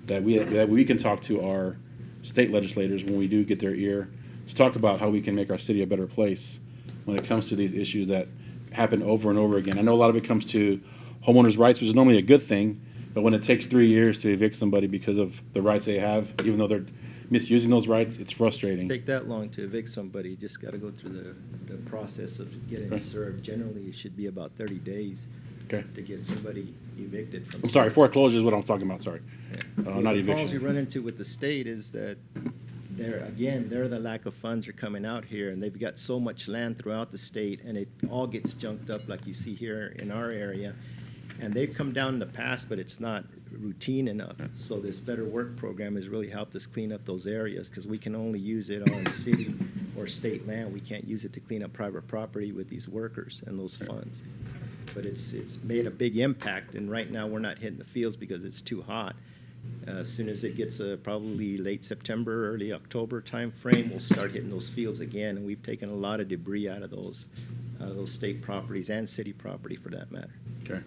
that we can talk to our state legislators when we do get their ear to talk about how we can make our city a better place when it comes to these issues that happen over and over again. I know a lot of it comes to homeowners' rights, which is normally a good thing, but when it takes 3 years to evict somebody because of the rights they have, even though they're misusing those rights, it's frustrating. Take that long to evict somebody, you just gotta go through the process of getting it served. Generally, it should be about 30 days Okay. to get somebody evicted from. I'm sorry, foreclosure is what I'm talking about, sorry. Yeah. Not The problems you eviction. run into with the state is that they're the lack of funds are coming out here, and they've got so much land throughout the state, and it all gets junked up like you see here in our area. And they've come down in the past, but it's not routine enough. So this Better Work program has really helped us clean up those areas, because we can only use it on city or state land. We can't use it to clean up private property with these workers and those funds. But it's made a big impact, and right now we're not hitting the fields because it's too hot. As soon as it gets probably late September, early October timeframe, we'll start hitting those fields again, and we've taken a lot of debris out of those state properties and city property for that matter. Okay.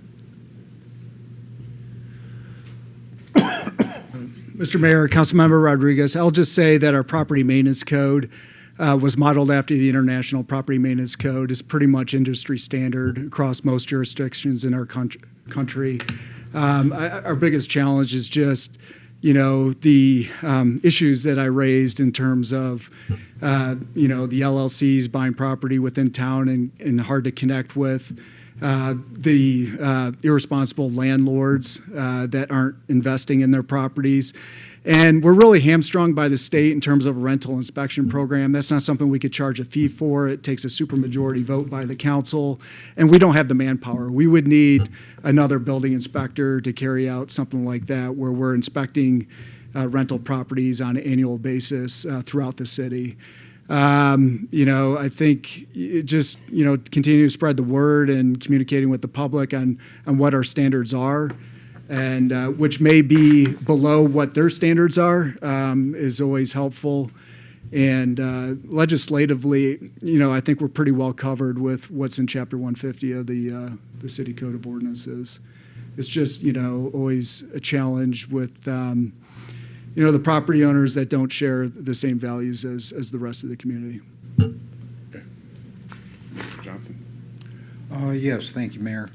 Mr. Mayor, Councilmember Rodriguez, I'll just say that our property maintenance code was modeled after the International Property Maintenance Code. It's pretty much industry standard across most jurisdictions in our country. Our biggest challenge is just, the issues that I raised in terms of, the LLCs buying property within town and hard to connect with. The irresponsible landlords that aren't investing in their properties. And we're really hamstrung by the state in terms of a rental inspection program. That's not something we could charge a fee for. It takes a supermajority vote by the council, and we don't have the manpower. We would need another building inspector to carry out something like that, where we're inspecting rental properties on an annual basis throughout the city. I think just, continue to spread the word and communicating with the public on what our standards are, and which may be below what their standards are, is always helpful. And legislatively, I think we're pretty well covered with what's in Chapter 150 of the City Code of Ordinances. It's just, always a challenge with the property owners that don't share the same values as the rest of the community. Okay. Mr. Johnson? Yes, thank you, Mayor.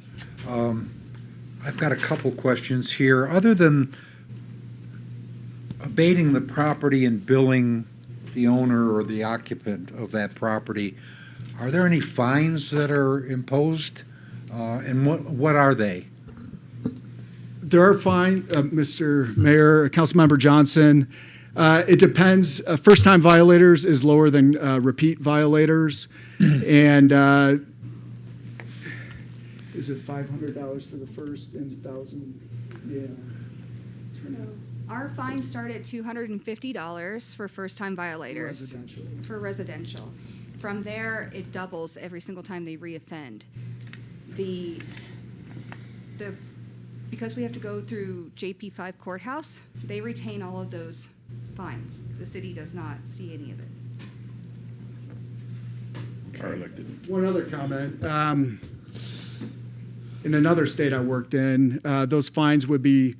I've got a couple questions here. Other than abating the property and billing the owner or the occupant of that property, are there any fines that are imposed? And what are they? There are fines, Mr. Mayor, Councilmember Johnson. It depends. First-time violators is lower than repeat violators. And is it $500 for the first and $1,000? Yeah. So our fines start at $250 for first-time violators. For residential. From there, it doubles every single time they reoffend. Because we have to go through JP5 courthouse, they retain all of those fines. The city does not see any of it. Our elected. One other comment. In another state I worked in, those fines would be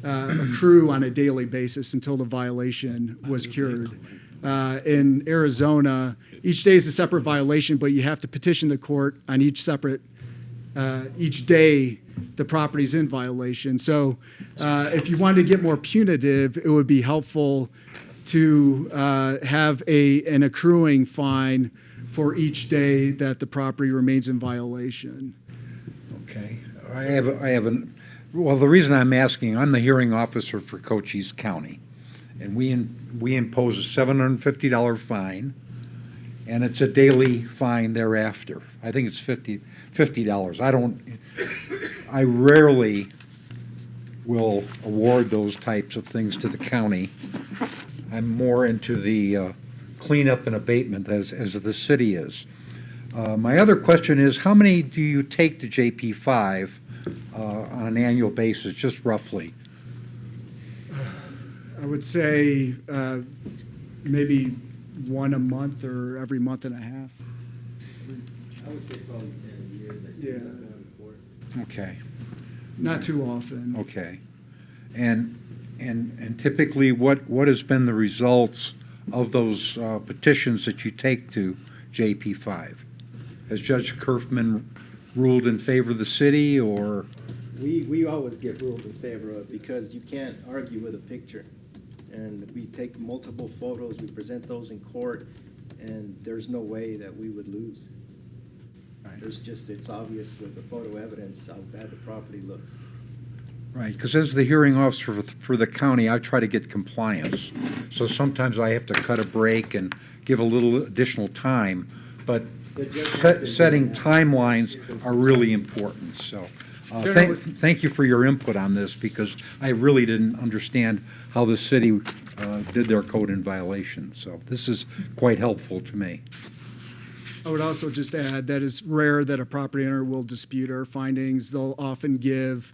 accrue on a daily basis until the violation was cured. In Arizona, each day is a separate violation, but you have to petition the court on each day the property's in violation. So if you wanted to get more punitive, it would be helpful to have an accruing fine for each day that the property remains in violation. Okay. Well, the reason I'm asking, I'm the hearing officer for Cochise County, and we impose a $750 fine, and it's a daily fine thereafter. I think it's $50. I rarely will award those types of things to the county. I'm more into the cleanup and abatement as the city is. My other question is, how many do you take to JP5 on an annual basis, just roughly? I would say maybe one a month or every month and a half. I would say probably 10 a year that Yeah. you're not going to court. Okay, Not too often. okay. And typically, what has been the results of those petitions that you take to JP5? Has Judge Kerfman ruled in favor of the city, or? We always get ruled in favor of it because you can't argue with a picture. And we take multiple photos, we present those in court, and there's no way that we would lose. It's obvious with the photo evidence how bad the property looks. Right, because as the hearing officer for the county, I try to get compliance. So sometimes I have to cut a break and give a little additional time, but setting timelines are really important, so. Thank you for your input on this, because I really didn't understand how the city did their code in violation. So this is quite helpful to me. I would also just add that it's rare that a property owner will dispute our findings. They'll often give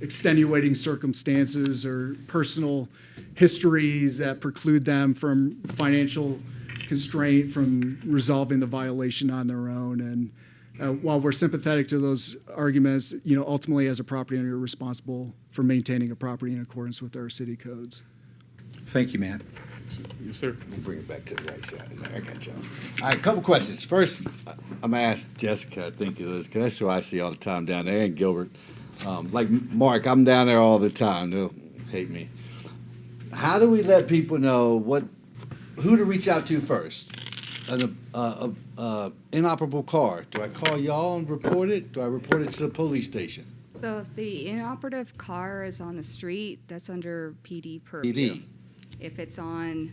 extenuating circumstances or personal histories that preclude them from financial constraint from resolving the violation on their own. And while we're sympathetic to those arguments, ultimately as a property owner, you're responsible for maintaining a property in accordance with our city codes. Thank you, Matt. Yes, sir. We'll bring it back to the right side. I got you. All right, a couple questions. First, I'm going to ask Jessica, I think it is, because that's who I see all the time down there, and Gilbert. Like Mark, I'm down there all the time. They'll hate me. How do we let people know who to reach out to first? An inoperable car. Do I call y'all and report it? Do I report it to the police station? So if the inoperative car is on the street, that's under PD purview. PD. If it's on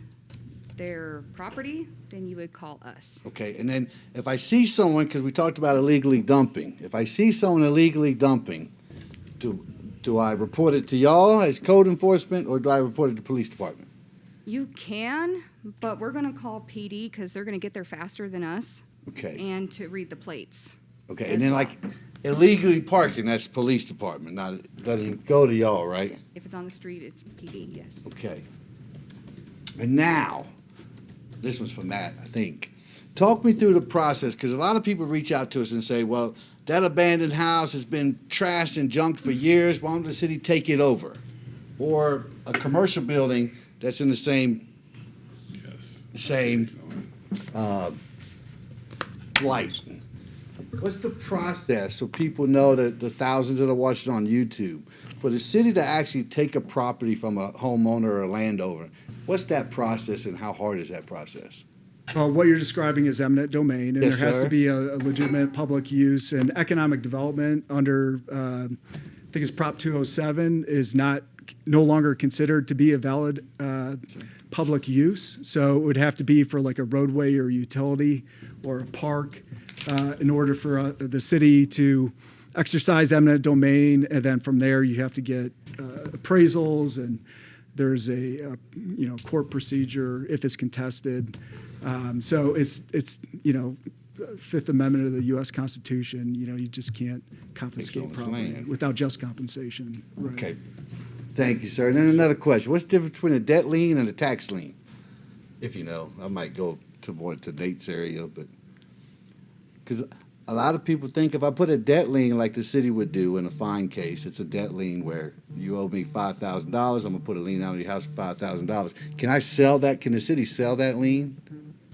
their property, then you would call us. Okay, and then if I see someone, because we talked about illegally dumping, if I see someone illegally dumping, do I report it to y'all as code enforcement, or do I report it to the police department? You can, but we're gonna call PD because they're gonna get there faster than us. Okay. And to read the plates. Okay, as and then well. like illegally parking, that's police department, not, doesn't go to y'all, right? If it's on the street, it's PD, yes. Okay. And now, this one's for Matt, I think. Talk me through the process, because a lot of people reach out to us and say, well, that abandoned house has been trashed and junked for years, why don't the city take it over? Or a commercial building that's in the same light. What's the process so people know that the thousands that are watching on YouTube, for the city to actually take a property from a homeowner or a landowner? What's that process, and how hard is that process? What you're describing is eminent domain, and Yes, there has sir. to be a legitimate public use, and economic development under, I think it's Prop 207, is no longer considered to be a valid public use. So it would have to be for like a roadway or utility or a park in order for the city to exercise eminent domain, and then from there you have to get appraisals, and there's a court procedure if it's contested. So it's Fifth Amendment of the U.S. Constitution. You just can't confiscate someone's property land. without just compensation. Right. Okay. Thank you, sir. And then another question. What's the difference between a debt lien and a tax lien? If you know, I might go to more to Nate's area, but because a lot of people think if I put a debt lien like the city would do in a fine case, it's a debt lien where you owe me $5,000. I'm gonna put a lien on your house for $5,000. Can I sell that? Can the city sell that lien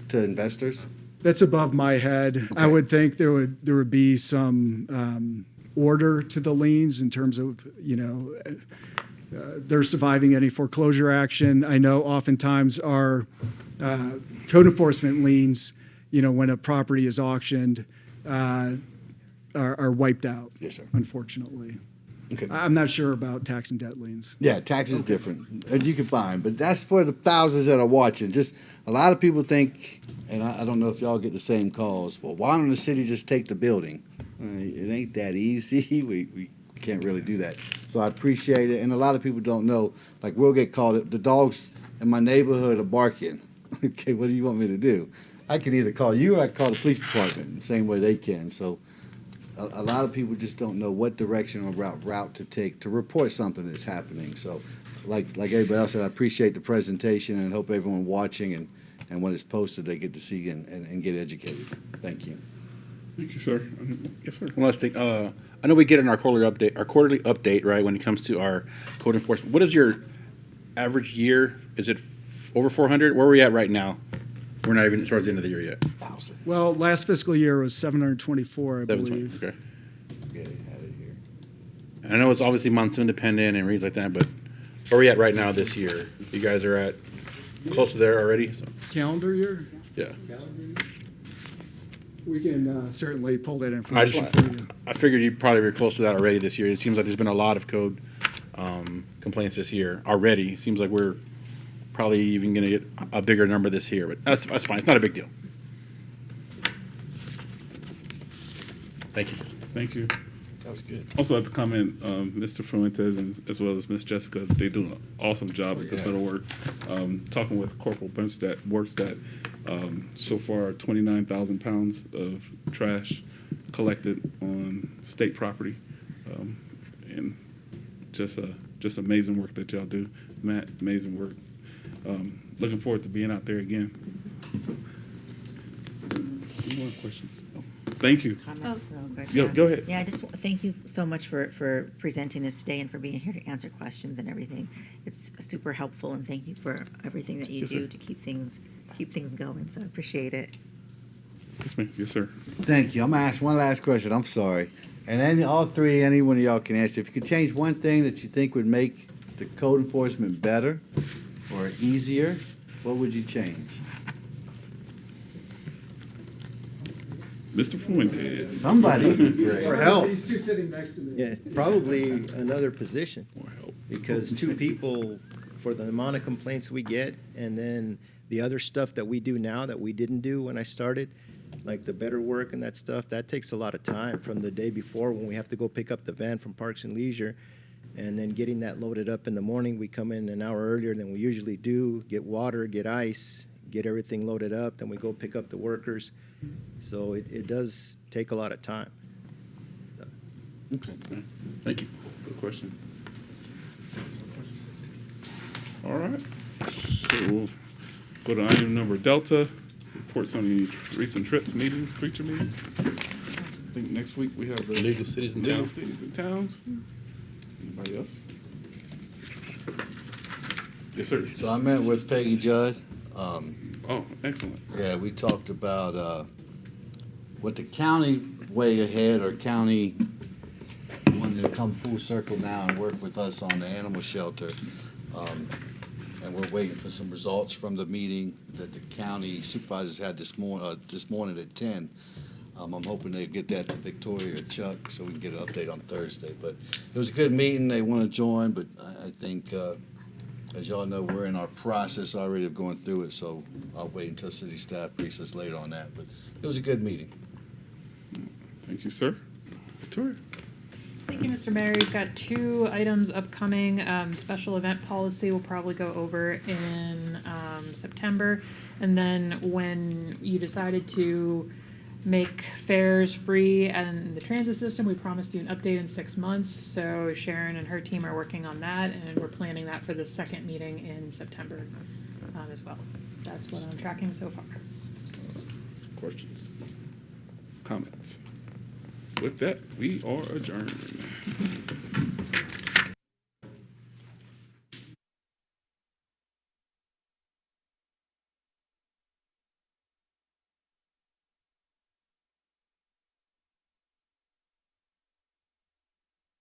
to investors? That's above my head. I would think there would be some order to the liens in terms of, they're surviving any foreclosure action. I know oftentimes our code enforcement liens, when a property is auctioned, are wiped out. Yes, sir. Unfortunately. Okay. I'm not sure about tax and debt liens. Yeah, tax is different, and you can buy 'em, but that's for the thousands that are watching. Just a lot of people think, and I don't know if y'all get the same calls. Well, why don't the city just take the building? It ain't that easy. We can't really do that. So I appreciate it, and a lot of people don't know. Like we'll get called. The dogs in my neighborhood are barking. Okay, what do you want me to do? I can either call you or I can call the police department the same way they can. So a lot of people just don't know what direction or route to take to report something that's happening. So like everybody else said, I appreciate the presentation and hope everyone watching and when it's posted, they get to see and get educated. Thank you. Thank you, sir. Yes, sir. One last thing. I know we get in our quarterly update, right, when it comes to our code enforcement. What is your average year? Is it over 400? Where are we at right now? We're not even towards the end of the year yet. Well, last fiscal year was 724, I 720, believe. okay. Get it out of here. And I know it's obviously monsoon dependent and reasons like that, but where are we at right now this year? You guys are at close to there already? So, Calendar year? yeah. We can certainly pull that I just information for you. I figured you probably were close to that already this year. It seems like there's been a lot of code complaints this year already. It seems like we're probably even going to get a bigger number this year, but that's fine. It's not a big deal. Thank you. Thank you. That was good. Also, I'd like to comment, Mr. Fuentes and as well as Miss Jessica, they do an awesome job at this Yeah. little work. Talking with Corporal Bunch that works that so far 29,000 pounds of trash collected on state property, and just amazing work that y'all do, Matt. Amazing work. Looking forward to being out there again. So, any more questions? Oh, thank you. Comment real quick. Go ahead. Yeah, I just thank you so much for presenting this today and for being here to answer questions and everything. It's super helpful, and thank you for everything that you Yes, do sir. to keep things going. So I appreciate it. Yes, ma'am. Yes, sir. Thank you. I'm gonna ask one last question. I'm sorry. And then all three, any one of y'all can answer. If you could change one thing that you think would make the code enforcement better or easier, what would you change? Mr. Fuentes. Somebody. For help. These two sitting next to me. Yeah, probably another position. More help. Because two people, for the amount of complaints we get, and then the other stuff that we do now that we didn't do when I started, like the better work and that stuff, that takes a lot of time from the day before when we have to go pick up the van from Parks and Leisure. And then getting that loaded up in the morning, we come in an hour earlier than we usually do, get water, get ice, get everything loaded up, then we go pick up the workers. So it does take a lot of time. Okay. Thank you. Good question. All right. So we'll go to item number Delta, reports on any recent trips, meetings, preacher meetings. I think next week we have the League of Cities and League of Towns. Cities and Towns. Anybody else? Yes, sir. So I met with Peggy Judd. Oh, excellent. Yeah, we talked about what the county way ahead or county wanted to come full circle now and work with us on the animal shelter. And we're waiting for some results from the meeting that the county supervisors had this morning at 10. I'm hoping they get that to Victoria or Chuck so we can get an update on Thursday. But it was a good meeting. They want to join, but I think, as y'all know, we're in our process already of going through it, so I'll wait until city staff briefs us later on that. But it was a good meeting. Thank you, sir. Victoria. Thank you, Mr. Mayor. We've got two items upcoming. Special event policy we'll probably go over in September. And then when you decided to make fares free and the transit system. We promised you an update in 6 months, so Sharon and her team are working on that, and we're planning that for the second meeting in September as well. That's what I'm tracking so far. Questions? Comments? With that, we are adjourned.